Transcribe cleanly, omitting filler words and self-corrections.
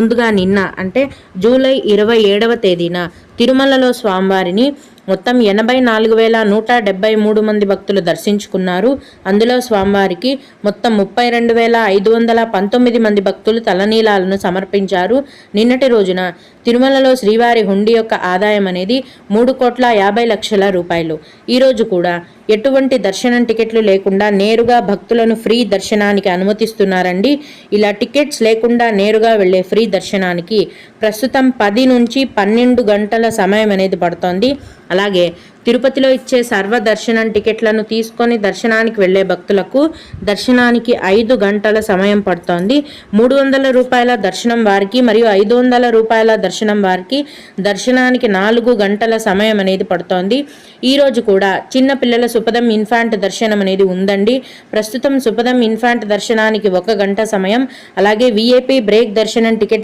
ముందుగా నిన్న అంటే జూలై 27వ తేదీన తిరుమలలో స్వామివారిని మొత్తం 84,173 మంది భక్తులు దర్శించుకున్నారు. అందులో స్వామివారికి మొత్తం 32,519 మంది భక్తులు తలనీలాలను సమర్పించారు. నిన్నటి రోజున తిరుమలలో శ్రీవారి హుండీ యొక్క ఆదాయం అనేది 3,50,00,000 రూపాయలు. ఈరోజు కూడా ఎటువంటి దర్శనం టికెట్లు లేకుండా నేరుగా భక్తులను ఫ్రీ దర్శనానికి అనుమతిస్తున్నారండి. ఇలా టికెట్స్ లేకుండా నేరుగా వెళ్లే ఫ్రీ దర్శనానికి ప్రస్తుతం 10 నుంచి 12 గంటల సమయం అనేది పడుతోంది. అలాగే తిరుపతిలో ఇచ్చే సర్వ దర్శనం టికెట్లను తీసుకొని దర్శనానికి వెళ్లే భక్తులకు దర్శనానికి 5 గంటల సమయం పడుతోంది. 300 రూపాయల దర్శనం వారికి మరియు 500 రూపాయల దర్శనం వారికి దర్శనానికి 4 గంటల సమయం అనేది పడుతోంది. ఈరోజు కూడా చిన్న పిల్లల సుపదం ఇన్ఫాంట్ దర్శనం అనేది ఉందండి. ప్రస్తుతం సుపదం ఇన్ఫాంట్ దర్శనానికి 1 గంట సమయం, అలాగే విఐపి బ్రేక్ దర్శనం టికెట్ల